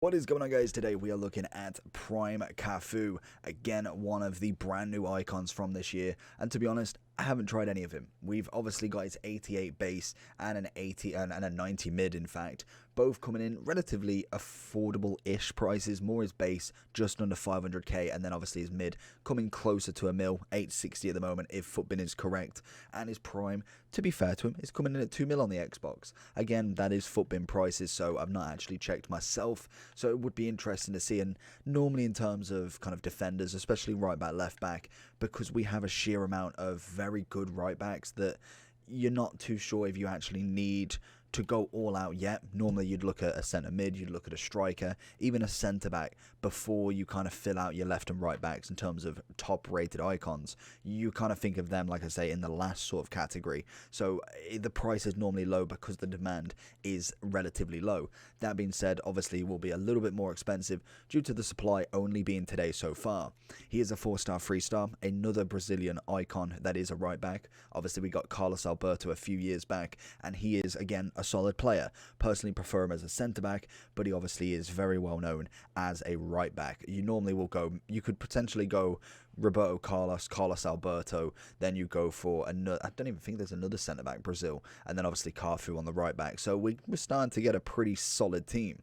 What is going on, guys? Today we are looking at Prime Cafu, again one of the brand new icons from this year, and to be honest, I haven't tried any of him. We've obviously got his 88 base and an 80 and a 90 mid, in fact, both coming in relatively affordable-ish prices. More his base, just under 500k, and then obviously his mid coming closer to a mil, 860 at the moment if Footbin is correct, and his Prime, to be fair to him, is coming in at 2 mil on the Xbox. Again, that is Footbin prices, so I've not actually checked myself, so it would be interesting to see. And normally in terms of kind of defenders, especially right back, left back, because we have a sheer amount of very good right backs that you're not too sure if you actually need to go all out yet. Normally you'd look at a centre mid, you'd look at a striker, even a centre back before you kind of fill out your left and right backs in terms of top rated icons. You kind of think of them, like I say, in the last sort of category. So the price is normally low because the demand is relatively low. That being said, obviously it will be a little bit more expensive due to the supply only being today so far. He is a 4-star, 3-star, another Brazilian icon that is a right back. Obviously we got Carlos Alberto a few years back, and he is again a solid player. Personally prefer him as a centre back, but he obviously is very well known as a right back. You normally will go, you could potentially go Roberto Carlos, Carlos Alberto, then you go for another, I don't even think there's another centre back, Brazil, and then obviously Cafu on the right back. So we're starting to get a pretty solid team.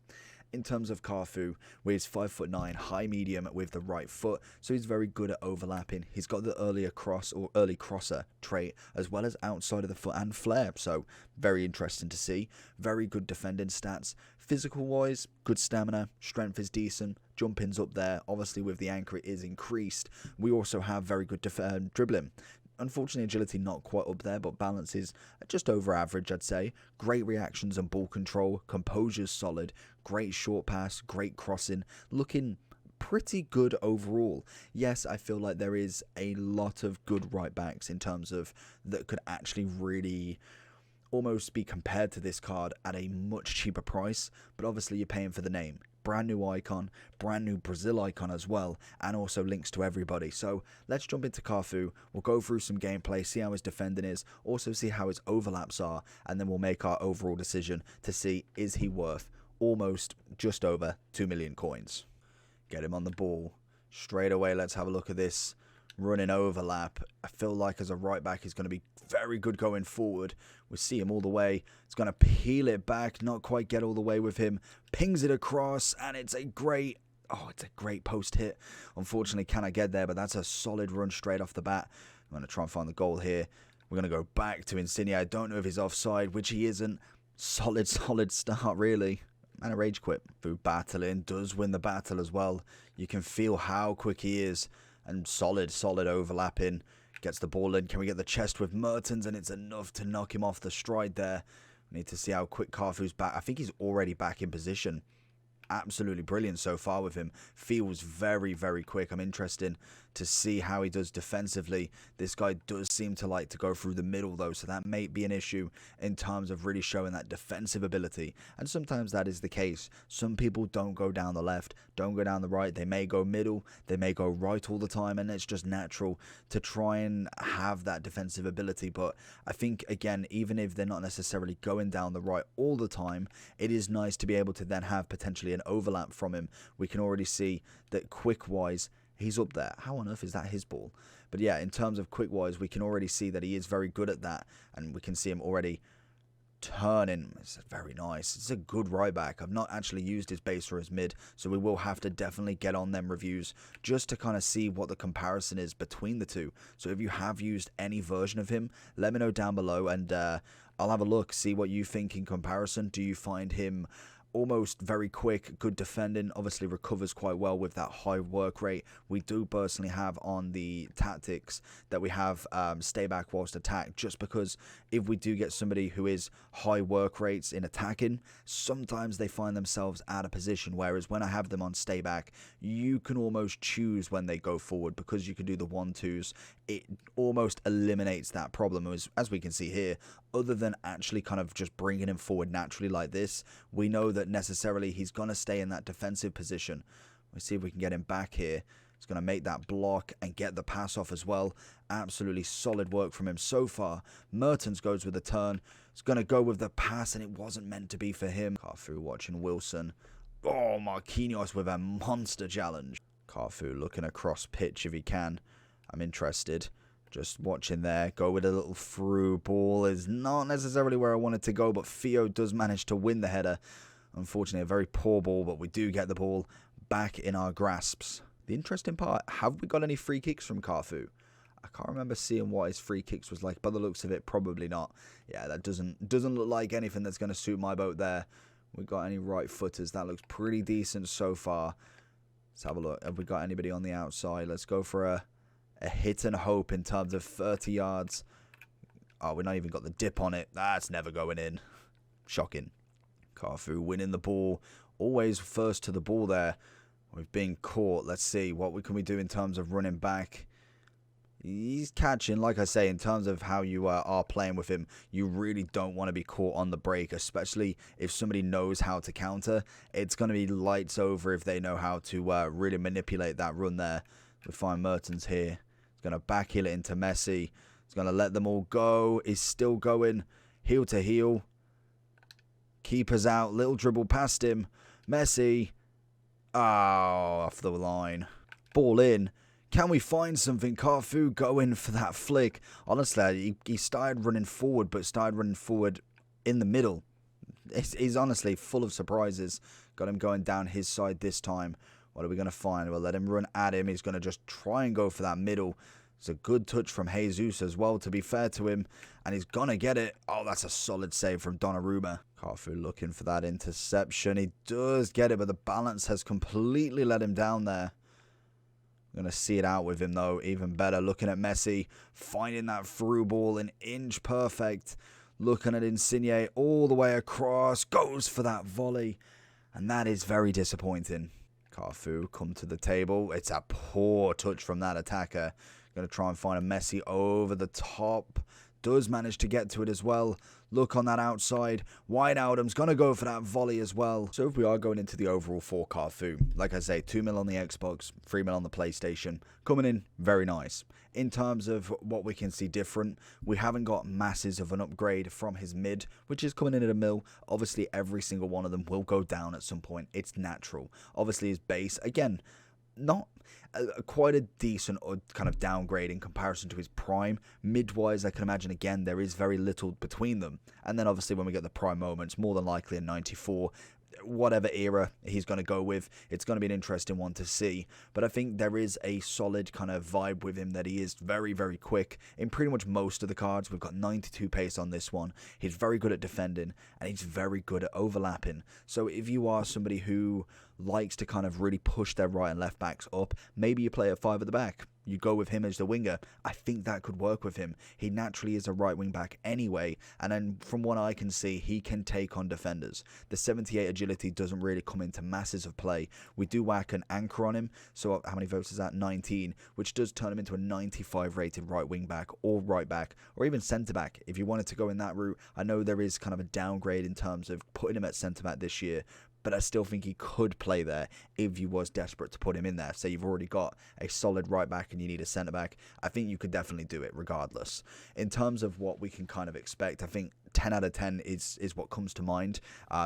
In terms of Cafu, where he's 5'9", high medium with the right foot, so he's very good at overlapping. He's got the earlier cross or early crosser trait, as well as outside of the foot and flair, so very interesting to see. Very good defending stats. Physical wise, good stamina, strength is decent, jumping's up there. Obviously with the anchor it is increased. We also have very good dribbling. Unfortunately, agility not quite up there, but balance is just over average, I'd say. Great reactions and ball control, composure's solid, great short pass, great crossing, looking pretty good overall. Yes, I feel like there is a lot of good right backs in terms of that could actually really almost be compared to this card at a much cheaper price, but obviously you're paying for the name. Brand new icon, brand new Brazil icon as well, and also links to everybody. So let's jump into Cafu. We'll go through some gameplay, see how his defending is, also see how his overlaps are, and then we'll make our overall decision to see is he worth almost just over 2 million coins. Get him on the ball straight away. Let's have a look at this running overlap. I feel like as a right back he's going to be very good going forward. We see him all the way. It's going to peel it back, not quite get all the way with him. Pings it across, and it's a great post hit. Unfortunately, can I get there? But that's a solid run straight off the bat. I'm going to try and find the goal here. We're going to go back to Insigne. I don't know if he's offside, which he isn't. Solid start, really. And a rage quit. Through battling, does win the battle as well. You can feel how quick he is. And solid overlapping. Gets the ball in. Can we get the chest with Mertens? And it's enough to knock him off the stride there. We need to see how quick Cafu's back. I think he's already back in position. Absolutely brilliant so far with him. Feels very quick. I'm interested to see how he does defensively. This guy does seem to like to go through the middle though, so that may be an issue in terms of really showing that defensive ability, and sometimes that is the case. Some people don't go down the left, don't go down the right, they may go middle, they may go right all the time, and it's just natural to try and have that defensive ability. But I think again, even if they're not necessarily going down the right all the time, it is nice to be able to then have potentially an overlap from him. We can already see that quick wise he's up there. How on earth is that his ball? But yeah, in terms of quick wise, we can already see that he is very good at that, and we can see him already turning. It's very nice. It's a good right back. I've not actually used his base or his mid, so we will have to definitely get on them reviews just to kind of see what the comparison is between the two. So if you have used any version of him, let me know down below, and I'll have a look, see what you think in comparison. Do you find him almost very quick, good defending, obviously recovers quite well with that high work rate? We do personally have on the tactics that we have stay back whilst attack, just because if we do get somebody who is high work rates in attacking, sometimes they find themselves out of position, whereas when I have them on stay back, you can almost choose when they go forward because you can do the 1-2s. It almost eliminates that problem, as we can see here. Other than actually kind of just bringing him forward naturally like this, we know that necessarily he's going to stay in that defensive position. Let's see if we can get him back here. He's going to make that block and get the pass off as well. Absolutely solid work from him so far. Mertens goes with the turn. He's going to go with the pass, and it wasn't meant to be for him. Cafu watching Wilson. Oh, Marquinhos with a monster challenge. Cafu looking across pitch if he can. I'm interested. Just watching there. Go with a little through ball. Is not necessarily where I wanted to go, but Theo does manage to win the header. Unfortunately, a very poor ball, but we do get the ball back in our grasps. The interesting part, have we got any free kicks from Cafu? I can't remember seeing what his free kicks was like. By the looks of it, probably not. Yeah, that doesn't look like anything that's going to suit my boat there. We got any right footers? That looks pretty decent so far. Let's have a look. Have we got anybody on the outside? Let's go for a hit and hope in terms of 30 yards. Oh, we've not even got the dip on it. That's never going in. Shocking. Cafu winning the ball. Always first to the ball there. We've been caught. Let's see. What can we do in terms of running back? He's catching. Like I say, in terms of how you are playing with him, you really don't want to be caught on the break, especially if somebody knows how to counter. It's going to be lights over if they know how to really manipulate that run there. We find Mertens here. He's going to backheel it into Messi. He's going to let them all go. He's still going heel to heel. Keeper's out. Little dribble past him. Messi. Oh, off the line. Ball in. Can we find something? Cafu going for that flick. Honestly, he started running forward, but started running forward in the middle. He's honestly full of surprises. Got him going down his side this time. What are we going to find? We'll let him run at him. He's going to just try and go for that middle. It's a good touch from Jesus as well, to be fair to him. And he's going to get it. Oh, that's a solid save from Donnarumma. Cafu looking for that interception. He does get it, but the balance has completely let him down there. Going to see it out with him, though. Even better. Looking at Messi. Finding that through ball. An inch perfect. Looking at Insigne all the way across. Goes for that volley. And that is very disappointing. Cafu come to the table. It's a poor touch from that attacker. Going to try and find a Messi over the top. Does manage to get to it as well. Look on that outside. Wijnaldum's going to go for that volley as well. So if we are going into the overall for Cafu, like I say, 2 mil on the Xbox, 3 mil on the PlayStation. Coming in very nice. In terms of what we can see different, we haven't got masses of an upgrade from his mid, which is coming in at 1 mil. Obviously, every single one of them will go down at some point. It's natural. Obviously, his base, again, not quite a decent kind of downgrade in comparison to his prime. Mid-wise, I can imagine, again, there is very little between them. And then, obviously, when we get the prime moments, more than likely a 94, whatever era he's going to go with, it's going to be an interesting one to see. But I think there is a solid kind of vibe with him that he is very, very quick in pretty much most of the cards. We've got 92 pace on this one. He's very good at defending, and he's very good at overlapping. So if you are somebody who likes to kind of really push their right and left backs up, maybe you play a 5 at the back. You go with him as the winger. I think that could work with him. He naturally is a right wing back anyway, and then from what I can see, he can take on defenders. The 78 agility doesn't really come into masses of play. We do whack an anchor on him, so how many votes is that? 19, which does turn him into a 95 rated right wing back or right back or even centre back if you wanted to go in that route. I know there is kind of a downgrade in terms of putting him at centre back this year, but I still think he could play there if you was desperate to put him in there. Say you've already got a solid right back and you need a centre back. I think you could definitely do it regardless. In terms of what we can kind of expect, I think 10 out of 10 is what comes to mind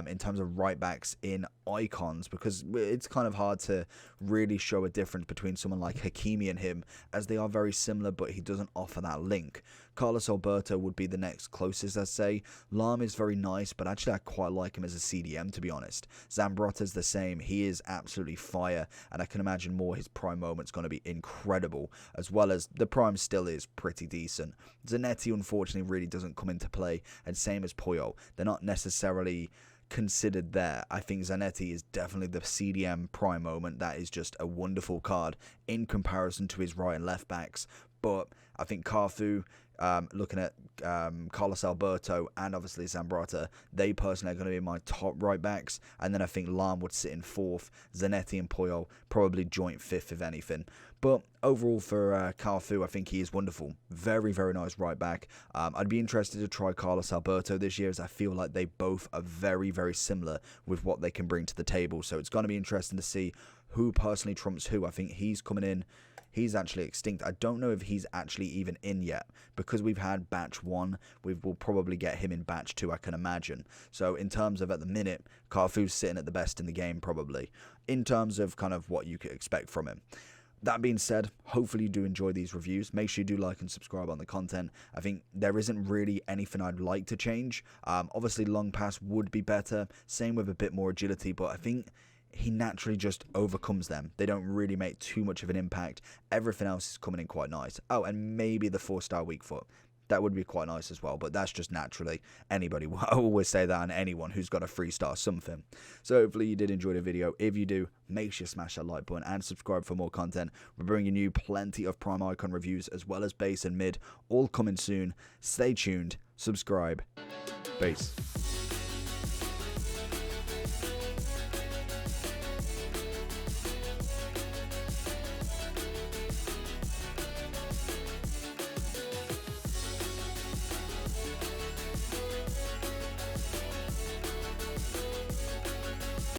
in terms of right backs in icons, because it's kind of hard to really show a difference between someone like Hakimi and him, as they are very similar, but he doesn't offer that link. Carlos Alberto would be the next closest, I'd say. Lam is very nice, but actually I quite like him as a CDM, to be honest. Zambrotta's the same. He is absolutely fire, and I can imagine more his prime moment's going to be incredible, as well as the prime still is pretty decent. Zanetti, unfortunately, really doesn't come into play, and same as Puyol. They're not necessarily considered there. I think Zanetti is definitely the CDM prime moment. That is just a wonderful card in comparison to his right and left backs. But I think Cafu, looking at Carlos Alberto and obviously Zambrotta, they personally are going to be my top right backs. And then I think Lam would sit in 4th. Zanetti and Puyol probably joint 5th, if anything. But overall for Cafu, I think he is wonderful. Very, very nice right back. I'd be interested to try Carlos Alberto this year, as I feel like they both are very, very similar with what they can bring to the table. So it's going to be interesting to see who personally trumps who. I think he's coming in. He's actually extinct. I don't know if he's actually even in yet, because we've had batch 1. We will probably get him in batch 2, I can imagine. So in terms of, at the minute, Cafu's sitting at the best in the game, probably, in terms of kind of what you could expect from him. That being said, hopefully you do enjoy these reviews. Make sure you do like and subscribe on the content. I think there isn't really anything I'd like to change. Obviously, long pass would be better. Same with a bit more agility, but I think he naturally just overcomes them. They don't really make too much of an impact. Everything else is coming in quite nice. Oh, and maybe the 4-star weak foot. That would be quite nice as well, but that's just naturally anybody. I always say that on anyone who's got a 3-star something. So hopefully you did enjoy the video. If you do, make sure you smash that like button and subscribe for more content. We're bringing you plenty of Prime Icon reviews as well as base and mid, all coming soon. Stay tuned, subscribe, base.